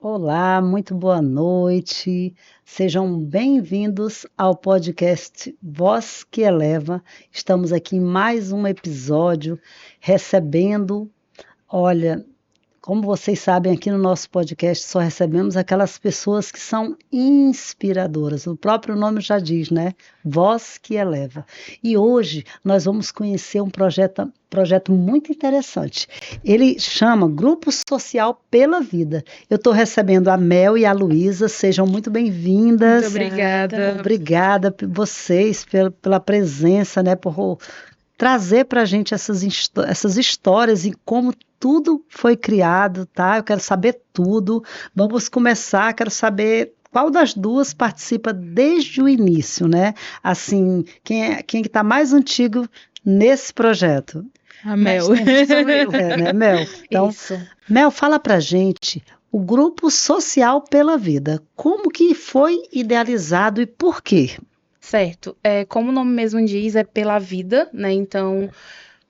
Olá, muito boa noite. Sejam bem-vindos ao podcast Voz que Eleva. Estamos aqui em mais um episódio recebendo, olha, como vocês sabem, aqui no nosso podcast só recebemos aquelas pessoas que são inspiradoras. O próprio nome já diz, né? Voz que Eleva. E hoje nós vamos conhecer um projeto muito interessante. Ele chama Grupo Social pela Vida. Eu estou recebendo a Mel e a Luísa. Sejam muito bem-vindas. Muito obrigada. Obrigada vocês pela presença, né? Por trazer para a gente essas histórias e como tudo foi criado, tá? Eu quero saber tudo. Vamos começar, quero saber qual das duas participa desde o início, né? Assim, quem que está mais antigo nesse projeto? A Mel. Sou eu, né, Mel? Então, Isso. Mel, fala pra gente o Grupo Social pela Vida. Como que foi idealizado e por quê? Certo. Como o nome mesmo diz, é pela vida, né? Então,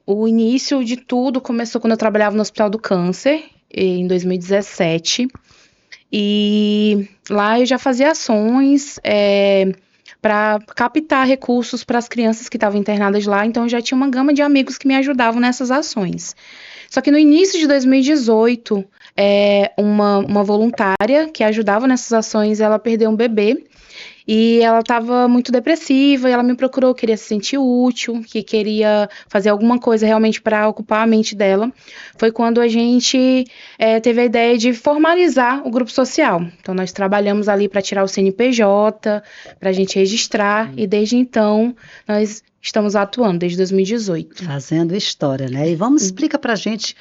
o início de tudo começou quando eu trabalhava no Hospital do Câncer, em 2017. E lá eu já fazia ações para captar recursos para as crianças que estavam internadas lá. Então, eu já tinha uma gama de amigos que me ajudavam nessas ações. Só que no início de 2018, uma voluntária que ajudava nessas ações, ela perdeu um bebê. E ela estava muito depressiva e ela me procurou, queria se sentir útil, que queria fazer alguma coisa realmente para ocupar a mente dela. Foi quando a gente teve a ideia de formalizar o grupo social. Então, nós trabalhamos ali para tirar o CNPJ, para a gente registrar, e desde então nós estamos atuando, desde 2018. Fazendo história, né? E vamos explicar para a gente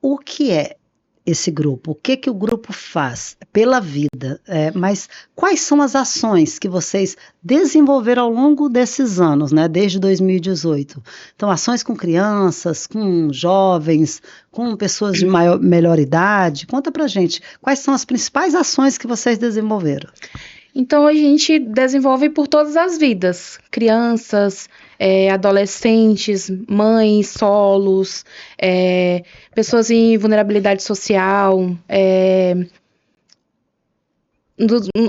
o que é esse grupo, o que o grupo faz pela vida, mas quais são as ações que vocês desenvolveram ao longo desses anos, né, desde 2018? Então, ações com crianças, com jovens, com pessoas de melhor idade. Conta pra gente, quais são as principais ações que vocês desenvolveram? Então, a gente desenvolve por todas as vidas, crianças, adolescentes, mães, solos, pessoas em vulnerabilidade social,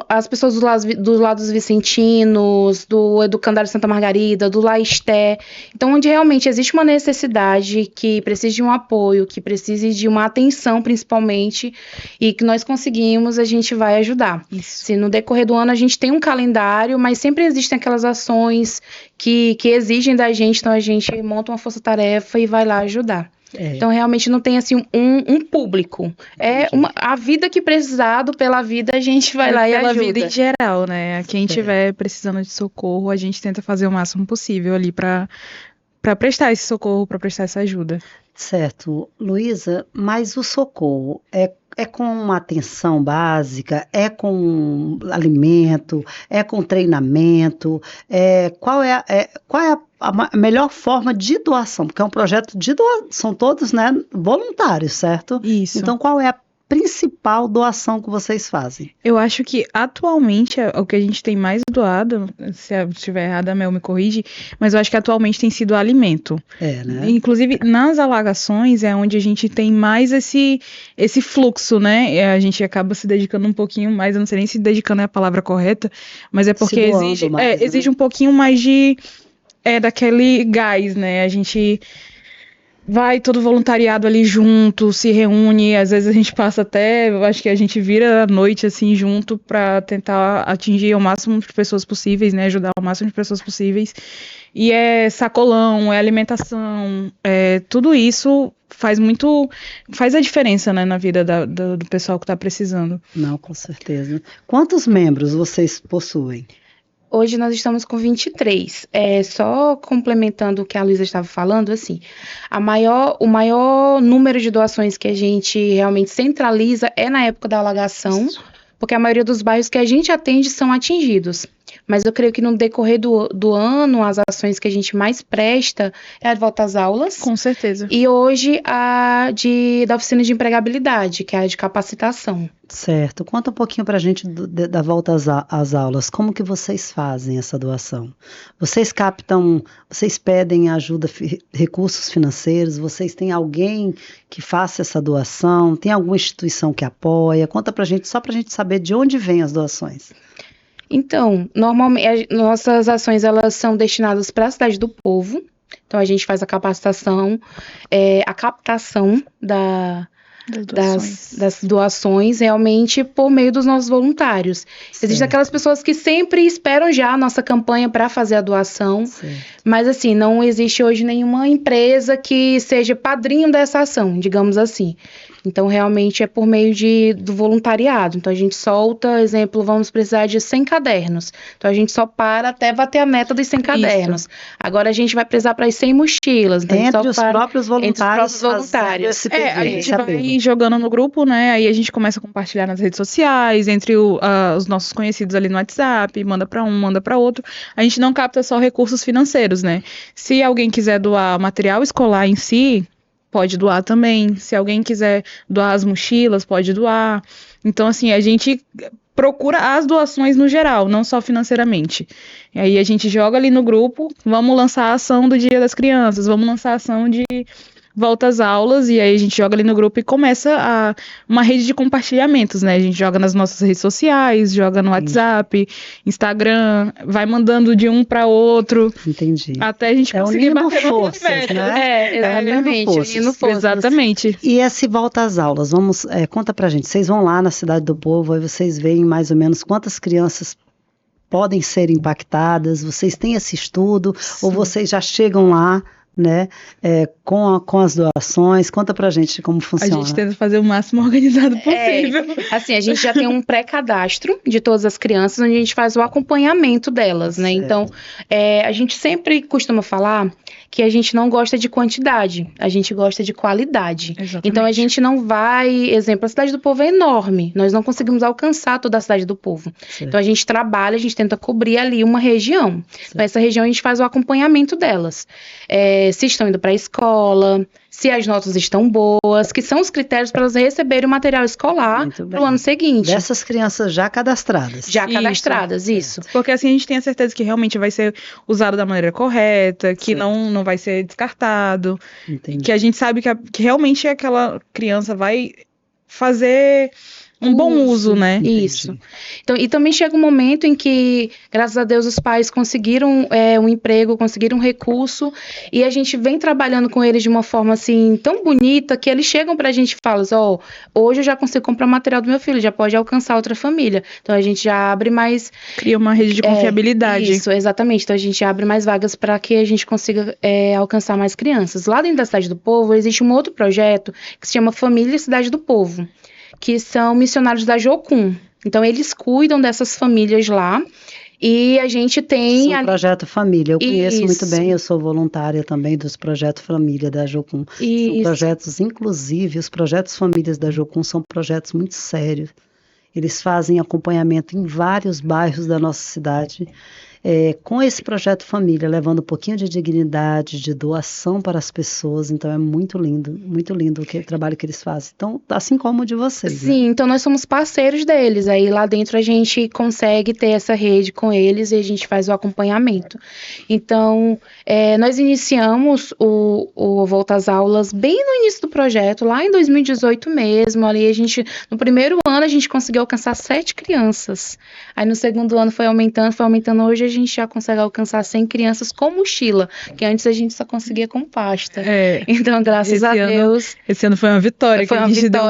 as pessoas dos lados vicentinos, do Educandário Santa Margarida, do Laisté. Então, onde realmente existe uma necessidade, que precise de um apoio, que precise de uma atenção, principalmente, e que nós conseguimos, a gente vai ajudar. Isso. Se no decorrer do ano a gente tem um calendário, mas sempre existem aquelas ações que exigem da gente, então a gente monta uma força-tarefa e vai lá ajudar. Então, realmente não tem, assim, um público. A vida que precisado pela vida, a gente vai lá e pela ajuda. vida em geral, né? Quem estiver precisando de socorro, a gente tenta fazer o máximo possível ali para prestar esse socorro, para prestar essa ajuda. Certo. Luísa, mas o socorro é com uma atenção básica, é com alimento, é com treinamento, qual é a melhor forma de doação? Porque é um projeto de doação, são todos, né, voluntários, certo? Isso. Então, qual é a principal doação que vocês fazem? Eu acho que atualmente o que a gente tem mais doado, se eu estiver errada, a Mel me corrige, mas eu acho que atualmente tem sido alimento. Né? Inclusive, nas alagações é onde a gente tem mais esse fluxo, né? A gente acaba se dedicando um pouquinho mais, eu não sei nem se dedicando é a palavra correta, mas é porque exige um pouquinho mais daquele gás, né? A gente vai todo voluntariado ali junto, se reúne, às vezes a gente passa até, eu acho que a gente vira a noite assim junto para tentar atingir o máximo de pessoas possíveis, né, ajudar o máximo de pessoas possíveis. E é sacolão, é alimentação, tudo isso faz a diferença, né, na vida do pessoal que está precisando. Não, com certeza. Quantos membros vocês possuem? Hoje nós estamos com 23. Só complementando o que a Luísa estava falando, assim, o maior número de doações que a gente realmente centraliza é na época da alagação, porque a maioria dos bairros que a gente atende são atingidos. mas eu creio que no decorrer do ano, as ações que a gente mais presta é a volta às aulas. Com certeza. E hoje da oficina de empregabilidade, que é a de capacitação. Certo. Conta um pouquinho para a gente da volta às aulas. Como que vocês fazem essa doação? Vocês pedem ajuda, recursos financeiros? Vocês têm alguém que faça essa doação? Tem alguma instituição que apoia? Conta para a gente, só para a gente saber de onde vêm as doações. Então, normalmente, nossas ações elas são destinadas para a Cidade do Povo. Então, a gente faz a capacitação, a captação das doações realmente por meio dos nossos voluntários. Existem aquelas pessoas que sempre esperam já a nossa campanha para fazer a doação, mas assim, não existe hoje nenhuma empresa que seja padrinho dessa ação, digamos assim. Então, realmente é por meio do voluntariado. Então, a gente solta, exemplo, vamos precisar de 100 cadernos. Então, a gente só para até bater a meta dos 100 cadernos. Agora, a gente vai precisar para as 100 mochilas. Então, entre os próprios voluntários. A gente vai jogando no grupo, né? Aí a gente começa a compartilhar nas redes sociais, entre os nossos conhecidos ali no WhatsApp, manda para um, manda para outro. A gente não capta só recursos financeiros, né? Se alguém quiser doar material escolar em si, pode doar também. Se alguém quiser doar as mochilas, pode doar. Então, assim, a gente procura as doações no geral, não só financeiramente. E aí a gente joga ali no grupo, vamos lançar a ação do Dia das Crianças, vamos lançar a ação de volta às aulas, e aí a gente joga ali no grupo e começa uma rede de compartilhamentos, né? A gente joga nas nossas redes sociais, joga no WhatsApp, Instagram, vai mandando de um para outro. Entendi. Até a gente conseguir bater forças, né? Exatamente. Unindo forças. Exatamente. E esse volta às aulas, conta pra gente. Vocês vão lá na Cidade do Povo, aí vocês veem mais ou menos quantas crianças podem ser impactadas, vocês têm esse estudo, ou vocês já chegam lá, né, com as doações? Conta pra gente como funciona. A gente tenta fazer o máximo organizado possível. Assim, a gente já tem um pré-cadastro de todas as crianças, onde a gente faz o acompanhamento delas, né? Então, a gente sempre costuma falar que a gente não gosta de quantidade, a gente gosta de qualidade. Exatamente. Então, a gente não vai... Exemplo, a Cidade do Povo é enorme, nós não conseguimos alcançar toda a Cidade do Povo. Certo. Então, a gente trabalha, a gente tenta cobrir ali uma região. Certo. Nessa região, a gente faz o acompanhamento delas. Se estão indo para a escola, se as notas estão boas, que são os critérios para elas receberem o material escolar para o ano seguinte. Dessas crianças já cadastradas. Já cadastradas, isso. Porque assim a gente tem a certeza que realmente vai ser usado da maneira correta, que não vai ser descartado. Entendi. Que a gente sabe que realmente aquela criança vai fazer um bom uso, né? Isso. Então, e também chega um momento em que, graças a Deus, os pais conseguiram um emprego, conseguiram um recurso, e a gente vem trabalhando com eles de uma forma, assim, tão bonita, que eles chegam pra gente e falam, hoje eu já consigo comprar material do meu filho, já pode alcançar outra família. Então, a gente já abre mais... Cria uma rede de confiabilidade. Isso, exatamente. Então, a gente abre mais vagas para que a gente consiga alcançar mais crianças. Lá dentro da Cidade do Povo, existe um outro projeto que se chama Família Cidade do Povo, que são missionários da Jocum. Então, eles cuidam dessas famílias lá, e a gente tem... O Projeto Família, eu conheço muito bem, eu sou voluntária também dos Projetos Família da Jocum. São projetos, inclusive, os Projetos Famílias da Jocum são projetos muito sérios. Eles fazem acompanhamento em vários bairros da nossa cidade, com esse Projeto Família, levando um pouquinho de dignidade, de doação para as pessoas. Então é muito lindo o trabalho que eles fazem. Então, assim como o de vocês. Sim, né? Então nós somos parceiros deles. Aí lá dentro a gente consegue ter essa rede com eles e a gente faz o acompanhamento. Então, nós iniciamos o Volta às Aulas bem no início do projeto, lá em 2018 mesmo. Ali no primeiro ano a gente conseguiu alcançar 7 crianças. Aí no segundo ano foi aumentando. Hoje a gente já consegue alcançar 100 crianças com mochila, que antes a gente só conseguia com pasta. Então, graças a Deus... Esse ano foi uma vitória, foi que a gente deu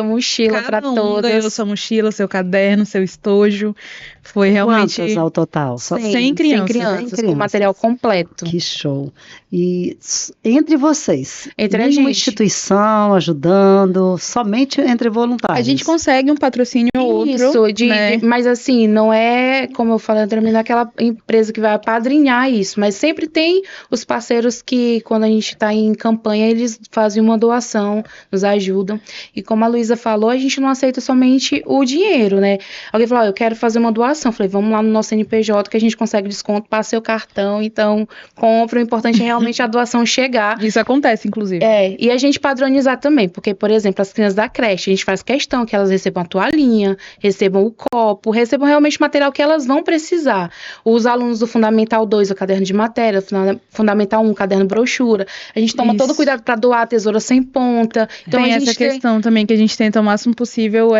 mochila para todas. Ganhou sua mochila, seu caderno, seu estojo. Foi realmente... Quantas ao total? Só 100 crianças, com material completo. Que show. E entre vocês, entre a gente, uma instituição ajudando, somente entre voluntários? A gente consegue um patrocínio ou outro. Isso, mas assim, não é, como eu falei anteriormente, aquela empresa que vai apadrinhar isso, mas sempre tem os parceiros que, quando a gente está em campanha, eles fazem uma doação, nos ajudam. E como a Luísa falou, a gente não aceita somente o dinheiro, né? Alguém falou, eu quero fazer uma doação. Eu falei, vamos lá no nosso CNPJ que a gente consegue desconto, passa seu cartão, então compra. O importante é realmente a doação chegar. Isso acontece, inclusive. E a gente padronizar também, porque, por exemplo, as crianças da creche, a gente faz questão que elas recebam a toalhinha, recebam o copo, recebam realmente o material que elas vão precisar. Os alunos do Fundamental 2, o caderno de matéria, Fundamental 1, caderno brochura, a gente toma todo cuidado para doar a tesoura sem ponta. Então, tem essa questão também que a gente tenta o máximo possível,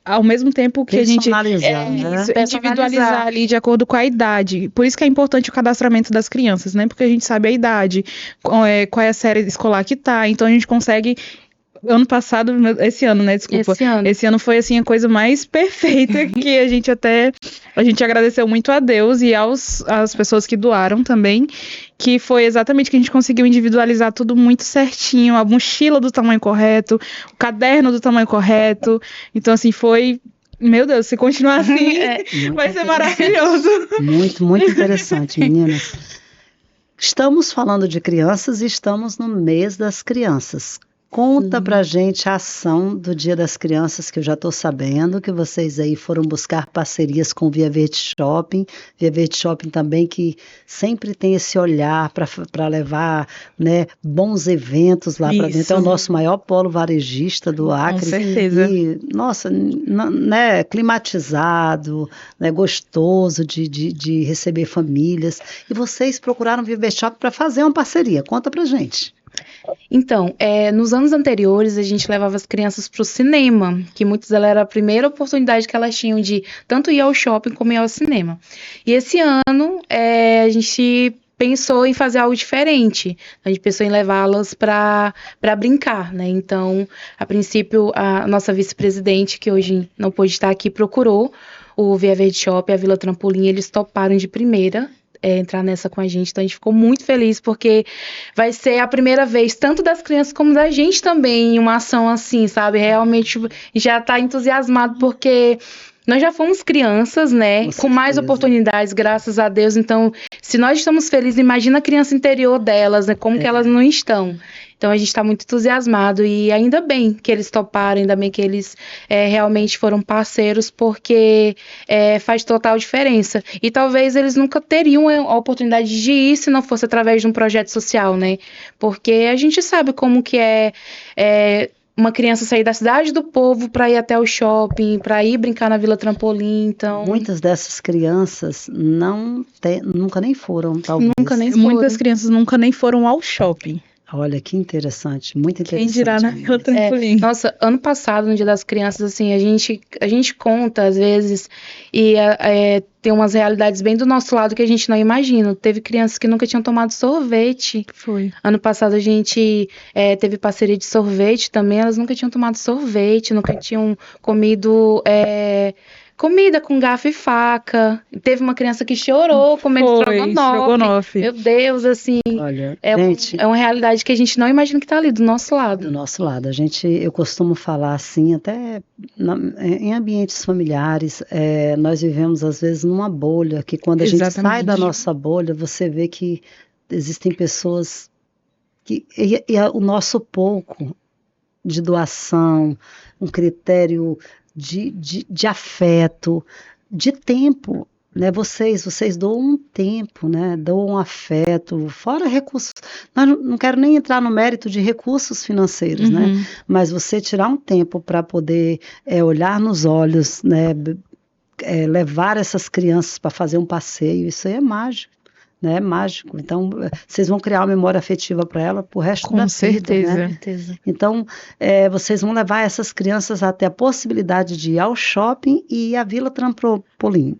ao mesmo tempo que a gente individualizar ali de acordo com a idade. Por isso que é importante o cadastramento das crianças, né? Porque a gente sabe a idade, qual é a série escolar que tá, então a gente consegue. Esse ano, né? Desculpa. Esse ano foi, assim, a coisa mais perfeita que a gente agradeceu muito a Deus e às pessoas que doaram também, que foi exatamente que a gente conseguiu individualizar tudo muito certinho, a mochila do tamanho correto, o caderno do tamanho correto. Então, assim, foi... Meu Deus, se continuar assim, vai ser maravilhoso. Muito, muito interessante, meninas. Estamos falando de crianças e estamos no mês das crianças. Conta pra gente a ação do Dia das Crianças, que eu já estou sabendo que vocês aí foram buscar parcerias com o Via Verde Shopping. Via Verde Shopping também, que sempre tem esse olhar para levar, né, bons eventos lá para dentro. É o nosso maior polo varejista do Acre. Com certeza. E, nossa, né, climatizado, né, gostoso de receber famílias. E vocês procuraram o Via Verde Shopping para fazer uma parceria. Conta pra gente. Então, nos anos anteriores, a gente levava as crianças para o cinema, que muitas delas era a primeira oportunidade que elas tinham de tanto ir ao shopping como ir ao cinema. E esse ano, a gente pensou em fazer algo diferente. A gente pensou em levá-las para brincar, né? Então, a princípio, a nossa vice-presidente, que hoje não pôde estar aqui, procurou o Via Verde Shopping, a Vila Trampolim, eles toparam de primeira entrar nessa com a gente, então a gente ficou muito feliz, porque vai ser a primeira vez, tanto das crianças como da gente também, em uma ação assim, sabe, realmente já tá entusiasmado, porque nós já fomos crianças, né, com mais oportunidades, graças a Deus, então, se nós estamos felizes, imagina a criança interior delas, né, como que elas não estão. Então, a gente está muito entusiasmado e ainda bem que eles toparam, ainda bem que eles realmente foram parceiros, porque faz total diferença. E talvez eles nunca teriam a oportunidade de ir se não fosse através de um projeto social, né? Porque a gente sabe como que é uma criança sair da cidade do povo para ir até o shopping, para ir brincar na Vila Trampolim, então... Muitas dessas crianças nunca nem foram, talvez. Muitas crianças nunca nem foram ao shopping. Olha, que interessante, muito interessante. Quem dirá na Vila Trampolim. Nossa, ano passado, no Dia das Crianças, assim, a gente conta, às vezes, e tem umas realidades bem do nosso lado que a gente não imagina. Teve crianças que nunca tinham tomado sorvete. Foi. Ano passado a gente teve parceria de sorvete também, elas nunca tinham tomado sorvete, nunca tinham comido... comida com garfo e faca. Teve uma criança que chorou comendo estrogonofe. Meu Deus, assim. Olha, gente, é uma realidade que a gente não imagina que está ali do nosso lado. Do nosso lado. Eu costumo falar assim, até em ambientes familiares, nós vivemos às vezes numa bolha, que quando a gente sai da nossa bolha, você vê que existem pessoas que... E o nosso pouco de doação, um critério... De afeto, de tempo, né? Vocês doam um tempo, né? Doam um afeto, fora recursos. Não quero nem entrar no mérito de recursos financeiros, né? Mas você tirar um tempo para poder olhar nos olhos, né? Levar essas crianças para fazer um passeio, isso aí é mágico. Né, mágico. Então, vocês vão criar uma memória afetiva para ela pro resto da vida. Com certeza. Então, vocês vão levar essas crianças até a possibilidade de ir ao shopping e ir à Vila Trampolim.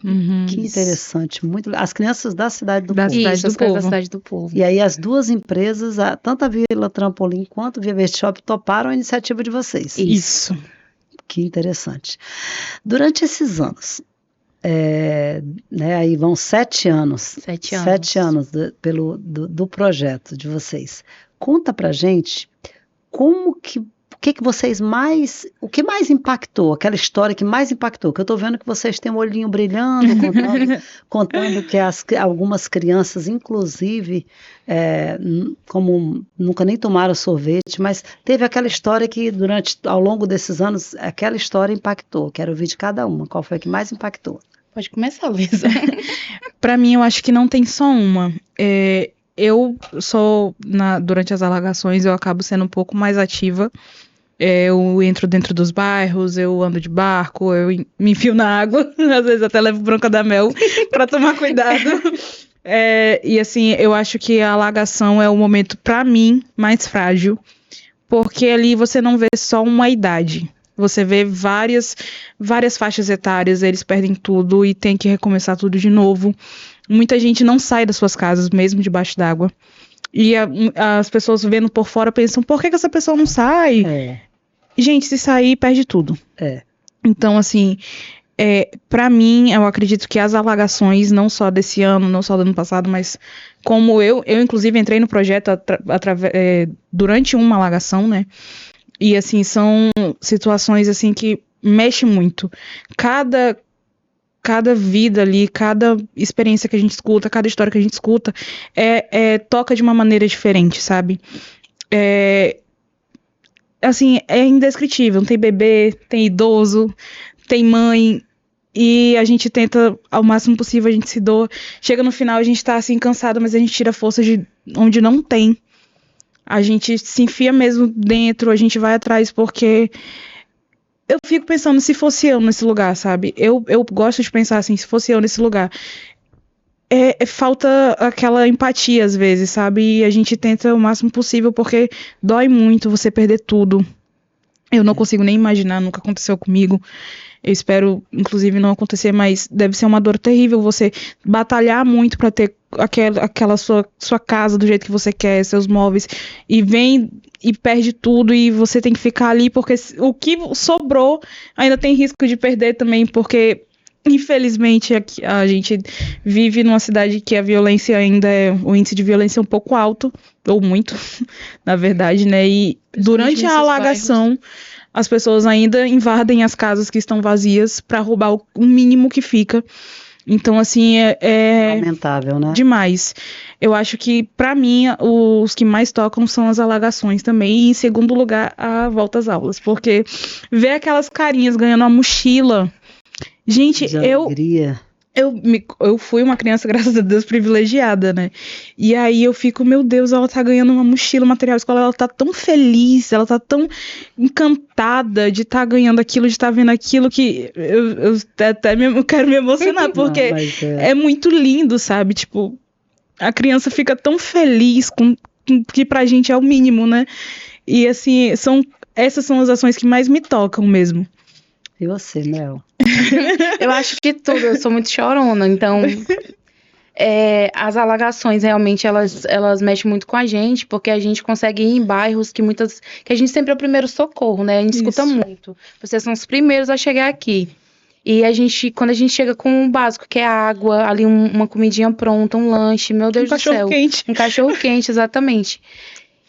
Que interessante. As crianças da Cidade do Povo. Da Cidade do Povo. E aí as duas empresas, tanto a Vila Trampolim quanto o Via Verde Shopping, toparam a iniciativa de vocês. Isso. Que interessante. Durante esses anos, né, aí vão 7 anos. 7 anos do projeto de vocês. Conta pra gente como o que mais impactou, aquela história que mais impactou, que eu estou vendo que vocês têm um olhinho brilhando, contando que algumas crianças, inclusive, como nunca nem tomaram sorvete, mas teve aquela história que ao longo desses anos, aquela história impactou. Quero ouvir de cada uma. Qual foi a que mais impactou? Pode começar, Luísa. Para mim, eu acho que não tem só uma. Durante as alagações, eu acabo sendo um pouco mais ativa. Eu entro dentro dos bairros, eu ando de barco, eu me enfio na água, às vezes até levo bronca da mel para tomar cuidado. E assim, eu acho que a alagação é o momento, para mim, mais frágil, porque ali você não vê só uma idade. Você vê várias faixas etárias, eles perdem tudo e tem que recomeçar tudo de novo. Muita gente não sai das suas casas, mesmo debaixo d'água. E as pessoas vendo por fora pensam, por que essa pessoa não sai? Gente, se sair, perde tudo. Então, assim, para mim, eu acredito que as alagações, não só desse ano, não só do ano passado, mas como eu inclusive entrei no projeto durante uma alagação, né? E, assim, são situações, assim, que mexem muito. Cada vida ali, cada experiência que a gente escuta, cada história que a gente escuta, toca de uma maneira diferente, sabe? Assim, é indescritível. Tem bebê, tem idoso, tem mãe, e a gente tenta, ao máximo possível, a gente se doa. Chega no final, a gente tá, assim, cansado, mas a gente tira força de onde não tem. A gente se enfia mesmo dentro, a gente vai atrás, porque eu fico pensando se fosse eu nesse lugar, sabe? Eu gosto de pensar assim, se fosse eu nesse lugar. Falta aquela empatia às vezes, sabe? E a gente tenta o máximo possível, porque dói muito você perder tudo. Eu não consigo nem imaginar, nunca aconteceu comigo. Eu espero, inclusive, não acontecer, mas deve ser uma dor terrível você batalhar muito para ter aquela sua casa do jeito que você quer, seus móveis, e vem e perde tudo, e você tem que ficar ali, porque o que sobrou ainda tem risco de perder também, porque infelizmente a gente vive numa cidade que a violência ainda o índice de violência é um pouco alto, ou muito, na verdade, né? E durante a alagação, as pessoas ainda invadem as casas que estão vazias para roubar o mínimo que fica. Então, assim, lamentável, né? Demais. Eu acho que, para mim, os que mais tocam são as alagações também. E, em segundo lugar, a volta às aulas. Porque ver aquelas carinhas ganhando uma mochila. Gente, eu fui uma criança, graças a Deus, privilegiada, né? E aí eu fico, meu Deus, ela tá ganhando uma mochila, material escolar, ela tá tão feliz, ela tá tão encantada de estar ganhando aquilo, de estar vendo aquilo, que eu até quero me emocionar, porque é muito lindo, sabe? Tipo, a criança fica tão feliz que pra gente é o mínimo, né? E assim, essas são as ações que mais me tocam mesmo. E você, Mel? Eu acho que tudo, eu sou muito chorona, então as alagações realmente elas mexem muito com a gente, porque a gente consegue ir em bairros que a gente sempre é o primeiro socorro, né? A gente escuta muito. Vocês são os primeiros a chegar aqui. E quando a gente chega com o básico, que é água, ali uma comidinha pronta, um lanche, meu Deus do céu. Um cachorro quente, exatamente.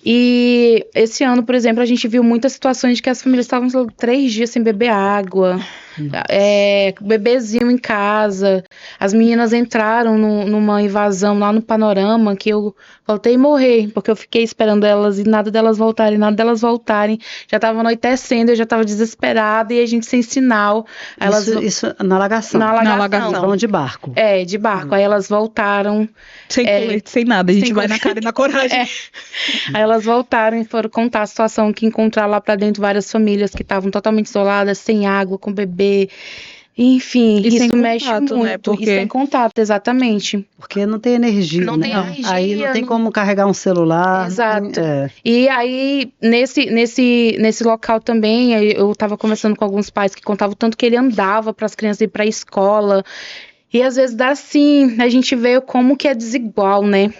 E esse ano, por exemplo, a gente viu muitas situações de que as famílias estavam 3 dias sem beber água, bebezinho em casa. As meninas entraram numa invasão lá no Panorama, que eu voltei a morrer, porque eu fiquei esperando elas e nada delas voltarem. Já estava anoitecendo, eu já estava desesperada e a gente sem sinal. Isso na alagação? Na alagação. De barco? De barco. Aí elas voltaram. Sem colete, sem nada. A gente vai na cara e na coragem. Aí elas voltaram e foram contar a situação que encontraram lá pra dentro várias famílias que estavam totalmente isoladas, sem água, com bebê. Enfim, isso mexe muito. Né? Porque... E sem contato, exatamente. Porque não tem energia, não tem energia. Aí não tem como carregar um celular. Exato. E aí, nesse local também, eu tava conversando com alguns pais que contavam tanto que ele andava para as crianças ir pra escola. E às vezes dá assim, a gente vê como que é desigual, né?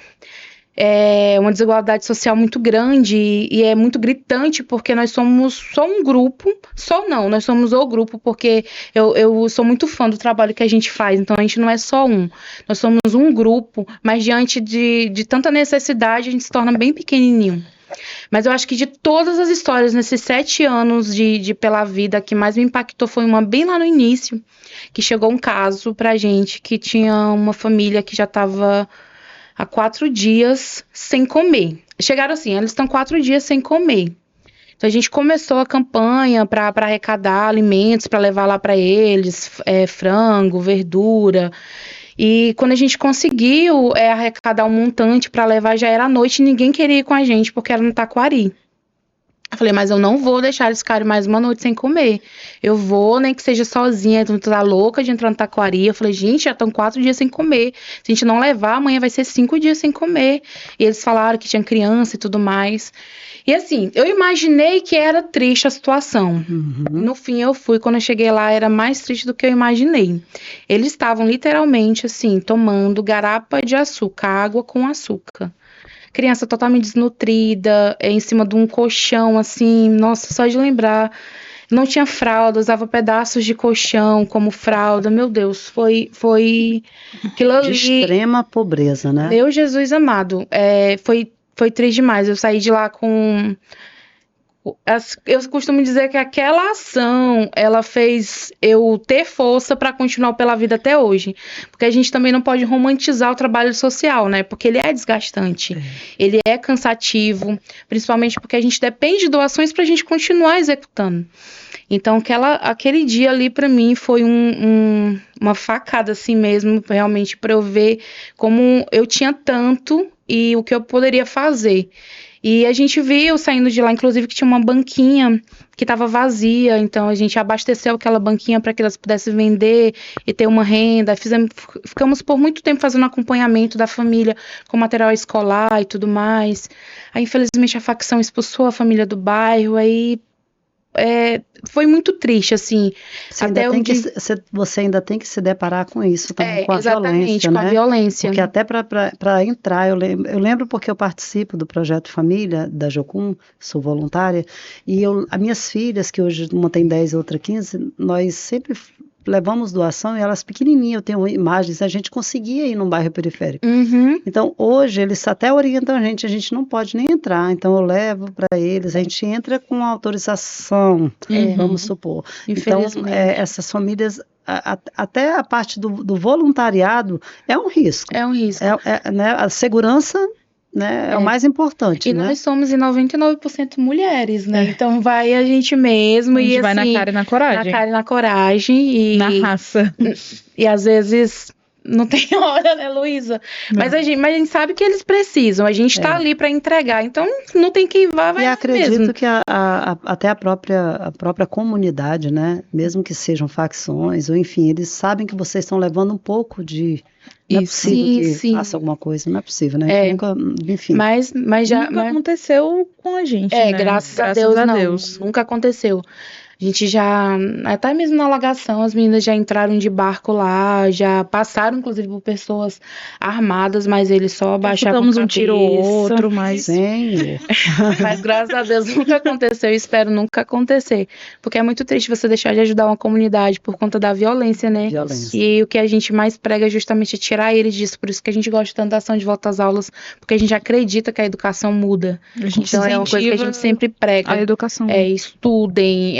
É uma desigualdade social muito grande e é muito gritante, porque nós somos só um grupo, nós somos o grupo, porque eu sou muito fã do trabalho que a gente faz, então a gente não é só nós somos um grupo, mas diante de tanta necessidade a gente se torna bem pequenininho. Mas eu acho que de todas as histórias, nesses 7 anos de Pela Vida, que mais me impactou foi uma bem lá no início, que chegou um caso pra gente que tinha uma família que já estava há 4 dias sem comer. Chegaram assim, eles estão 4 dias sem comer. Então a gente começou a campanha para arrecadar alimentos para levar lá para eles, frango, verdura. E quando a gente conseguiu arrecadar um montante para levar, já era noite e ninguém queria ir com a gente porque era no Taquari. Eu falei, mas eu não vou deixar eles ficarem mais uma noite sem comer. Eu vou, nem que seja sozinha, tu tá louca de entrar no Taquari. Eu falei, gente, já estão 4 dias sem comer. Se a gente não levar, amanhã vai ser 5 dias sem comer. E eles falaram que tinha criança e tudo mais. E assim, eu imaginei que era triste a situação. No fim, eu fui, quando eu cheguei lá, era mais triste do que eu imaginei. Eles estavam literalmente, assim, tomando garapa de açúcar, água com açúcar. Criança totalmente desnutrida, em cima de um colchão, assim, nossa, só de lembrar. Não tinha fralda, usava pedaços de colchão como fralda. Meu Deus, foi aquilo ali. De extrema pobreza, né? Meu Jesus amado, foi triste demais. Eu saí de lá com... Eu costumo dizer que aquela ação, ela fez eu ter força para continuar pela vida até hoje. Porque a gente também não pode romantizar o trabalho social, né? Porque ele é desgastante, ele é cansativo, principalmente porque a gente depende de doações para a gente continuar executando. Então, aquele dia ali para mim foi uma facada assim mesmo, realmente, para eu ver como eu tinha tanto e o que eu poderia fazer. E a gente viu saindo de lá, inclusive, que tinha uma banquinha que estava vazia, então a gente abasteceu aquela banquinha para que elas pudessem vender e ter uma renda. Ficamos por muito tempo fazendo acompanhamento da família com material escolar e tudo mais. Aí, infelizmente, a facção expulsou a família do bairro, aí foi muito triste, assim. Você ainda tem que se deparar com isso também, com a violência, com a violência. Porque até para entrar, eu lembro porque eu participo do Projeto Família, da Jocum, sou voluntária, e as minhas filhas, que hoje uma tem 10 e outra 15, nós sempre levamos doação e elas pequenininhas, eu tenho imagens, a gente conseguia ir num bairro periférico. Então, hoje, eles até orientam a gente não pode nem entrar, então eu levo para eles, a gente entra com autorização, vamos supor. Então, essas famílias, até a parte do voluntariado é um risco. É um risco. Né, a segurança... Né, é o mais importante, e né? nós somos em 99% mulheres, né? Então vai a gente mesmo a gente e vai assim, na cara e na coragem. Na cara e na coragem e na raça. E às vezes não tem hora, né, Luísa? Mas a gente sabe que eles precisam. A gente tá ali para entregar. Então não tem que ir, vai E acredito mesmo. que até a própria comunidade, né? Mesmo que sejam facções ou enfim, eles sabem que vocês estão levando um pouco de... Não é possível que faça alguma coisa, não é possível, né? Nunca, enfim. Mas nunca aconteceu com a gente, né? Graças a Deus. Nunca aconteceu. A gente já, até mesmo na alagação, as meninas já entraram de barco lá, já passaram, inclusive, por pessoas armadas, mas eles só abaixavam a cabeça. Um tiro ou outro, mas... Mas graças a Deus nunca aconteceu e espero nunca acontecer. Porque é muito triste você deixar de ajudar uma comunidade por conta da violência, né? E o que a gente mais prega é justamente tirar eles disso. Por isso que a gente gosta tanto da ação de volta às aulas, porque a gente acredita que a educação muda. Então é uma coisa que a gente sempre prega. A educação. Estudem,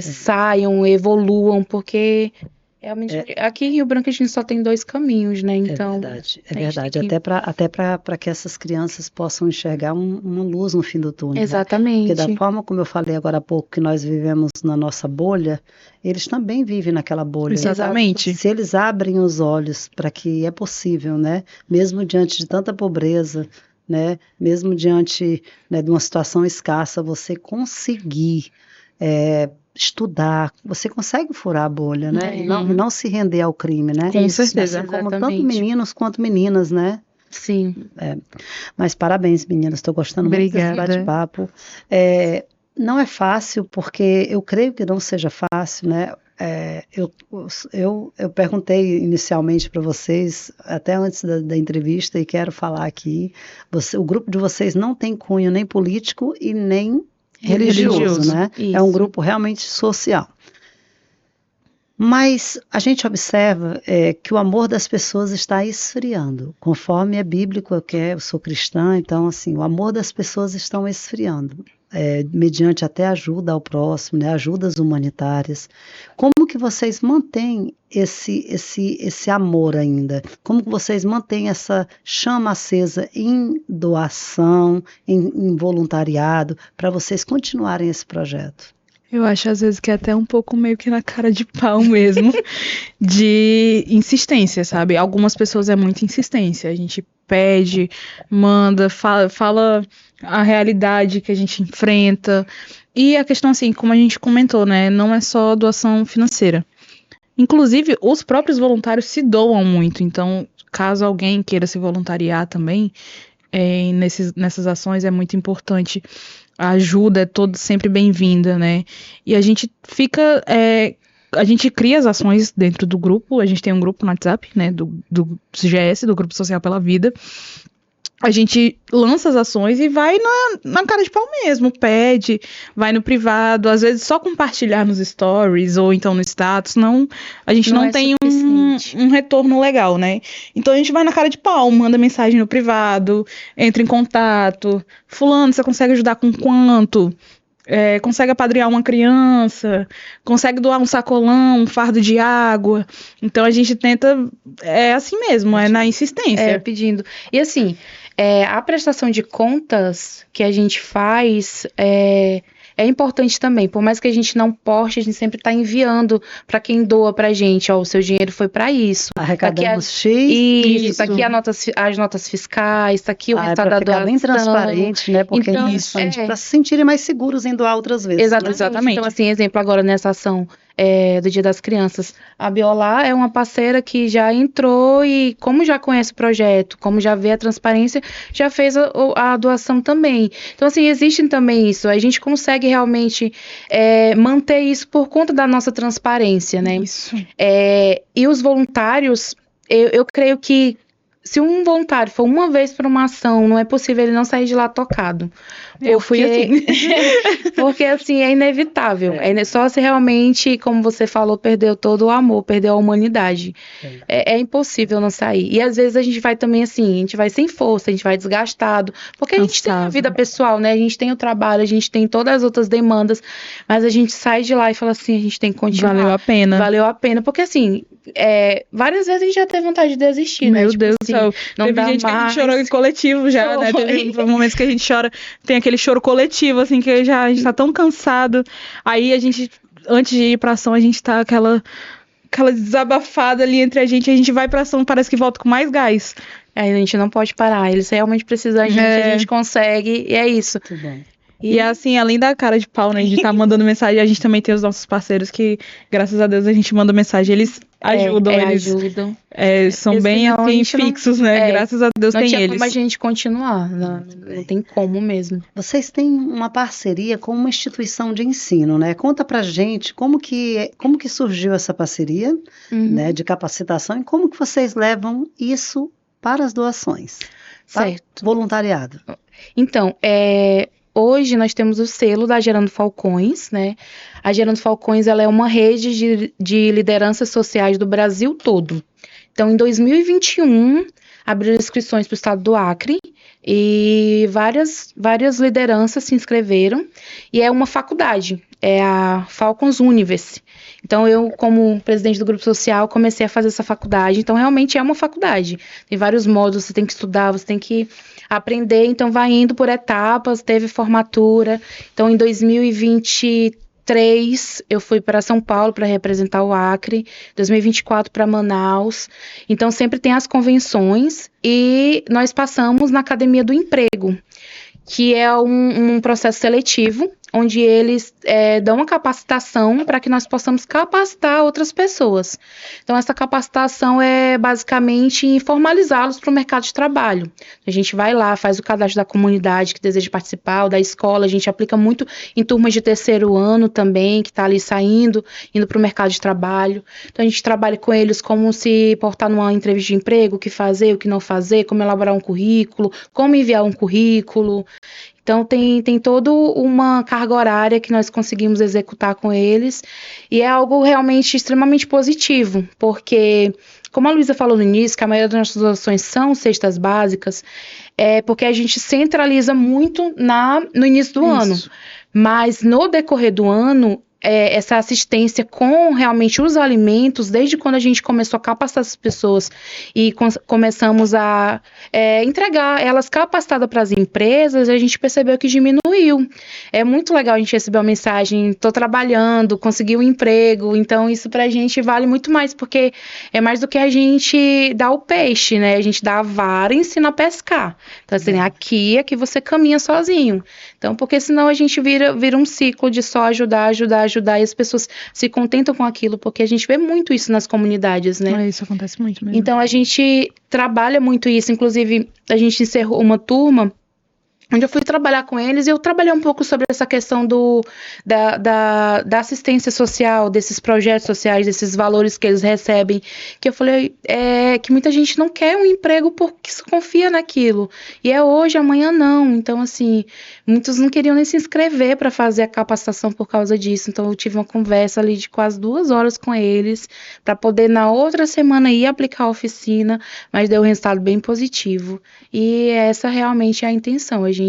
saiam, evoluam, porque realmente aqui em Rio Branco a gente só tem 2 caminhos, né? Então, é verdade. Até para que essas crianças possam enxergar uma luz no fim do túnel. Exatamente. Né? Porque da forma como eu falei agora há pouco, que nós vivemos na nossa bolha, eles também vivem naquela bolha. Exatamente. Se eles abrem os olhos para que é possível, né? Mesmo diante de tanta pobreza, né? Mesmo diante, né, de uma situação escassa, você conseguir estudar, você consegue furar a bolha, né? E não se render ao crime, né? Com certeza. Assim como tanto meninos quanto meninas, né? Sim. Mas parabéns, meninas, estou gostando muito desse bate-papo. Não é fácil, porque eu creio que não seja fácil, né? Eu perguntei inicialmente para vocês, até antes da entrevista, e quero falar aqui, o grupo de vocês não tem cunho nem político e nem religioso, né? Isso. É um grupo realmente social. Mas a gente observa que o amor das pessoas está esfriando, conforme é bíblico, eu sou cristã, então assim, o amor das pessoas estão esfriando, mediante até ajuda ao próximo, né, ajudas humanitárias. Como que vocês mantêm esse amor ainda? Como que vocês mantêm essa chama acesa em doação, em voluntariado, para vocês continuarem esse projeto? Eu acho, às vezes, que é até um pouco meio que na cara de pau mesmo, de insistência, sabe? Algumas pessoas é muita insistência. A gente pede, manda, fala a realidade que a gente enfrenta. E a questão, assim, como a gente comentou, né? Não é só doação financeira. Inclusive, os próprios voluntários se doam muito. Então, caso alguém queira se voluntariar também, nessas ações é muito importante. A ajuda é sempre bem-vinda, né? E a gente a gente cria as ações dentro do grupo, a gente tem um grupo no WhatsApp, né, do GS, do Grupo Social pela Vida. A gente lança as ações e vai na cara de pau mesmo, pede, vai no privado, às vezes só compartilhar nos stories ou então no status, a gente não tem um retorno legal, né? Então a gente vai na cara de pau, manda mensagem no privado, entra em contato, fulano, você consegue ajudar com quanto? Consegue apadrinhar uma criança, consegue doar um sacolão, um fardo de água. Então a gente tenta, assim mesmo, na insistência. Pedindo. E assim, a prestação de contas que a gente faz é importante também. Por mais que a gente não poste, a gente sempre está enviando para quem doa para a gente. Ó, o seu dinheiro foi para isso. Arrecadamos X. Isso, tá aqui as notas fiscais, tá aqui o resultado da doação. Bem transparente, né? Porque então, para se sentirem mais seguros em doar outras vezes. Exatamente. Então, assim, exemplo agora nessa ação do Dia das Crianças. A Biolá é uma parceira que já entrou e, como já conhece o projeto, como já vê a transparência, já fez a doação também. Então, assim, existe também isso. A gente consegue realmente manter isso por conta da nossa transparência, né? Isso. E os voluntários, eu creio que se um voluntário for uma vez para uma ação, não é possível ele não sair de lá tocado. Eu fui assim. Porque, assim, é inevitável. Só se realmente, como você falou, perdeu todo o amor, perdeu a humanidade. É impossível não sair. E, às vezes, a gente vai também, assim, a gente vai sem força, a gente vai desgastado. Porque a gente tem a vida pessoal, né? A gente tem o trabalho, a gente tem todas as outras demandas. Mas a gente sai de lá e fala assim, a gente tem que continuar. Valeu a pena. Valeu a pena. Porque, assim, várias vezes a gente já teve vontade de desistir, né? Meu Deus do céu. Não teve gente mais. Que a gente chorou em coletivo já, né? Teve momentos que a gente chora, tem aquele choro coletivo, assim, que a gente tá tão cansado. Aí a gente, antes de ir pra ação, a gente tá aquela desabafada ali entre a gente vai pra ação, parece que volta com mais gás. A gente não pode parar, eles realmente precisam da gente, a gente consegue, e é isso. Muito bom. E assim, além da cara de pau, né, a gente tá mandando mensagem, a gente também tem os nossos parceiros que, graças a Deus, a gente manda mensagem, eles ajudam, ajudam. São bem assim, fixos, né, graças a Deus tem eles. Não tinha como a gente continuar, não tem como mesmo. Vocês têm uma parceria com uma instituição de ensino, né? Conta pra gente como que surgiu essa parceria, né, de capacitação e como que vocês levam isso para as doações, certo. Para o voluntariado. Então, hoje nós temos o selo da Gerando Falcões, né? A Gerando Falcões, ela é uma rede de lideranças sociais do Brasil todo. Então, em 2021, abriram inscrições para o estado do Acre e várias lideranças se inscreveram. E é uma faculdade, é a Falcons Universe. Então, eu, como presidente do grupo social, comecei a fazer essa faculdade. Então, realmente é uma faculdade. Tem vários módulos, você tem que estudar, você tem que aprender. Então, vai indo por etapas, teve formatura. Então, em 2023, eu fui para São Paulo para representar o Acre. 2024 para Manaus. Então, sempre tem as convenções. E nós passamos na Academia do Emprego, que é um processo seletivo, onde eles dão uma capacitação para que nós possamos capacitar outras pessoas. Então, essa capacitação é basicamente formalizá-los para o mercado de trabalho. A gente vai lá, faz o cadastro da comunidade que deseja participar, ou da escola, a gente aplica muito em turmas de terceiro ano também, que está ali indo para o mercado de trabalho. Então, a gente trabalha com eles como se portar numa entrevista de emprego, o que fazer, o que não fazer, como elaborar um currículo, como enviar um currículo. Então, tem toda uma carga horária que nós conseguimos executar com eles, e é algo realmente extremamente positivo, porque, como a Luísa falou no início, que a maioria das nossas doações são cestas básicas, é porque a gente centraliza muito no início do ano, mas no decorrer do ano, essa assistência com realmente os alimentos, desde quando a gente começou a capacitar as pessoas e começamos a entregar elas capacitadas para as empresas, a gente percebeu que diminuiu. É muito legal a gente receber uma mensagem: estou trabalhando, consegui um emprego, então isso para a gente vale muito mais, porque é mais do que a gente dá o peixe, né? A gente dá a vara e ensina a pescar. Então, assim, aqui você caminha sozinho. Então, porque senão a gente vira um ciclo de só ajudar, e as pessoas se contentam com aquilo, porque a gente vê muito isso nas comunidades, né? Isso acontece muito mesmo. Então, a gente trabalha muito isso. Inclusive, a gente encerrou uma turma onde eu fui trabalhar com eles, e eu trabalhei um pouco sobre essa questão da assistência social, desses projetos sociais, desses valores que eles recebem, que eu falei que muita gente não quer um emprego porque se confia naquilo, e é hoje, amanhã não. Então, assim, muitos não queriam nem se inscrever para fazer a capacitação por causa disso. Então, eu tive uma conversa ali de quase 2 horas com eles, para poder na outra semana ir aplicar a oficina, mas deu um resultado bem positivo, e essa realmente é a intenção, a gente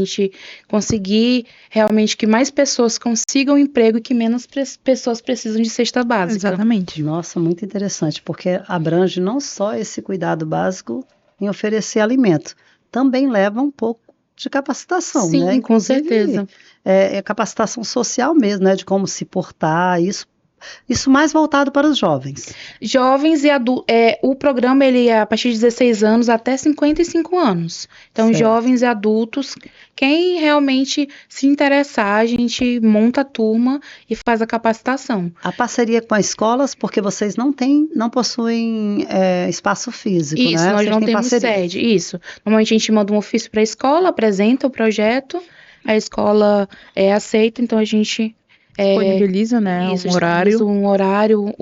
conseguir realmente que mais pessoas consigam emprego e que menos pessoas precisam de cesta básica. Exatamente. Nossa, muito interessante, porque abrange não só esse cuidado básico em oferecer alimento, também leva um pouco de capacitação, Sim, né? com Inclusive, certeza. É capacitação social mesmo, né? De como se portar, isso mais voltado para os jovens. Jovens e adultos. O programa ele é a partir de 16 anos até 55 anos. Então, Certo. Jovens e adultos, quem realmente se interessar, a gente monta a turma e faz a capacitação. A parceria com as escolas, porque vocês não possuem espaço físico, Isso, né? nós Vocês não têm temos parceria. sede. Isso. Normalmente a gente manda um ofício para a escola, apresenta o projeto, a escola aceita, então a gente Disponibiliza, né, isso, um horário. um horário,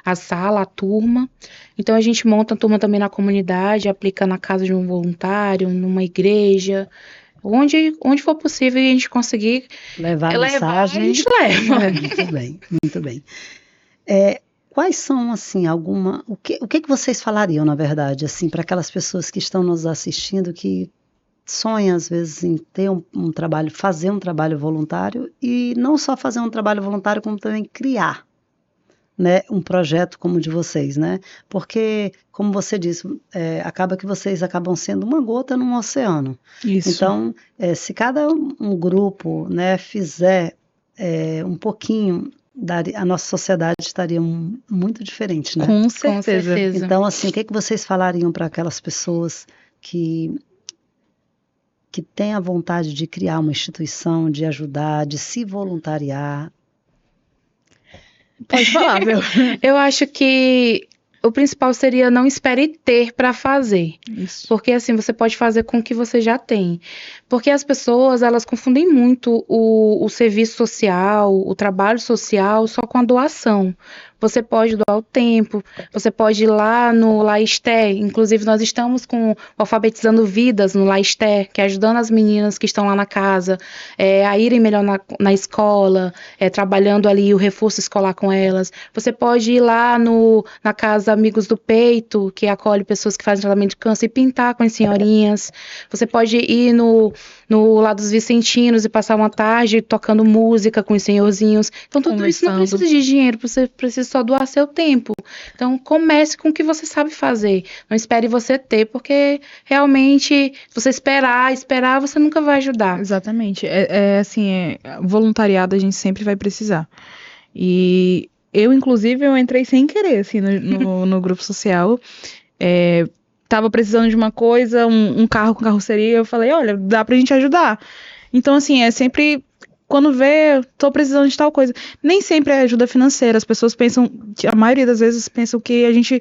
a sala, a turma. Então a gente monta a turma também na comunidade, aplica na casa de um voluntário, numa igreja, onde for possível e a gente conseguir Levar a mensagem. a gente leva. Muito bem, muito bem. Quais são, assim, o que vocês falariam, na verdade, assim, para aquelas pessoas que estão nos assistindo, que sonham, às vezes, em ter um trabalho, fazer um trabalho voluntário, e não só fazer um trabalho voluntário, como também criar, né, um projeto como o de vocês, né? Porque, como você disse, acaba que vocês acabam sendo uma gota num oceano. Isso. Então, se cada um grupo, né, fizer um pouquinho, a nossa sociedade estaria muito diferente, né? Com certeza. Então, assim, o que vocês falariam para aquelas pessoas que têm a vontade de criar uma instituição, de ajudar, de se voluntariar? Pode falar, meu. Eu acho que o principal seria não espere ter para fazer. Isso. Porque assim, você pode fazer com o que você já tem. Porque as pessoas, elas confundem muito o serviço social, o trabalho social, só com a doação. Você pode doar o tempo, você pode ir lá no Laisté, inclusive nós estamos alfabetizando vidas no Laisté, que é ajudando as meninas que estão lá na casa a irem melhor na escola, trabalhando ali o reforço escolar com elas. Você pode ir lá na casa Amigos do Peito, que acolhe pessoas que fazem tratamento de câncer, e pintar com as senhorinhas. Você pode ir no lado dos Vicentinos e passar uma tarde tocando música com os senhorzinhos. Então tudo isso não precisa de dinheiro, você precisa só doar seu tempo. Então comece com o que você sabe fazer. Não espere você ter, porque realmente se você esperar, você nunca vai ajudar. Exatamente. Assim, voluntariado a gente sempre vai precisar. E eu, inclusive, eu entrei sem querer, assim, no grupo social. Tava precisando de uma coisa, um carro com carroceria, eu falei, olha, dá pra gente ajudar. Então, assim, sempre, quando vê, tô precisando de tal coisa. Nem sempre é ajuda financeira, as pessoas pensam, a maioria das vezes pensam que a gente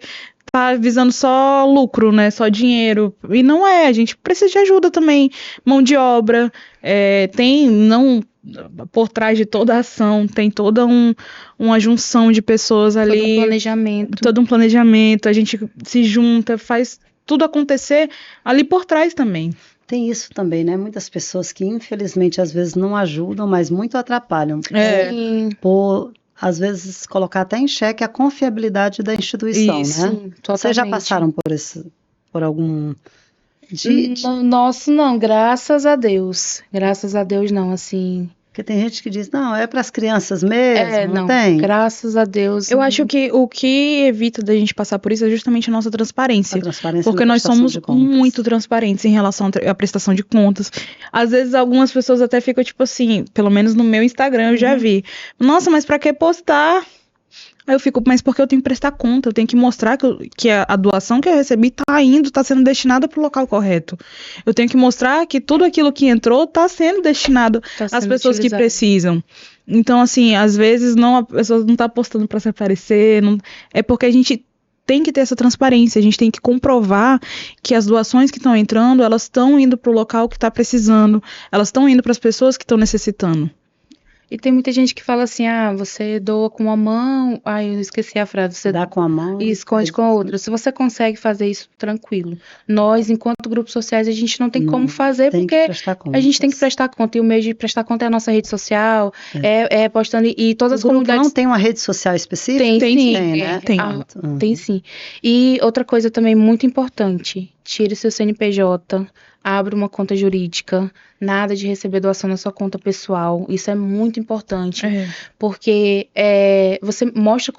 tá visando só lucro, né, só dinheiro, e não é, a gente precisa de ajuda também, mão de obra, por trás de toda a ação, tem toda uma junção de pessoas ali. Todo um planejamento, a gente se junta, faz tudo acontecer ali por trás também. Tem isso também, né? Muitas pessoas que, infelizmente, às vezes não ajudam, mas muito atrapalham. Por, às vezes, colocar até em xeque a confiabilidade da instituição, Isso, né? totalmente. Vocês já passaram por algum... Nossa, não, graças a Deus. Graças a Deus, não, assim... Porque tem gente que diz, não, é para as crianças mesmo, não tem? Graças a Deus. Eu acho que o que evita da gente passar por isso é justamente a nossa transparência. A transparência porque na nós prestação somos de contas. muito transparentes em relação à prestação de contas. Às vezes algumas pessoas até ficam tipo assim, pelo menos no meu Instagram eu já vi. Nossa, mas pra que postar? Aí eu fico, mas porque eu tenho que prestar conta, eu tenho que mostrar que a doação que eu recebi tá sendo destinada para o local correto. Eu tenho que mostrar que tudo aquilo que entrou tá sendo destinado às pessoas que precisam. Então, assim, às vezes a pessoa não tá postando para se aparecer, é porque a gente tem que ter essa transparência, a gente tem que comprovar que as doações que estão entrando, elas estão indo para o local que está precisando, elas estão indo para as pessoas que estão necessitando. E tem muita gente que fala assim, você doa com uma mão, eu esqueci a frase, você dá com a mão e esconde com a outra. Se você consegue fazer isso, tranquilo. Nós, enquanto grupos sociais, a gente não tem como fazer, porque a gente tem que prestar conta. E o meio de prestar conta é a nossa rede social, é postando, e todas as comunidades... não tem uma rede social específica? Tem sim, né? Tem sim. E outra coisa também muito importante, tire seu CNPJ, abre uma conta jurídica, nada de receber doação na sua conta pessoal. Isso é muito importante, porque você mostra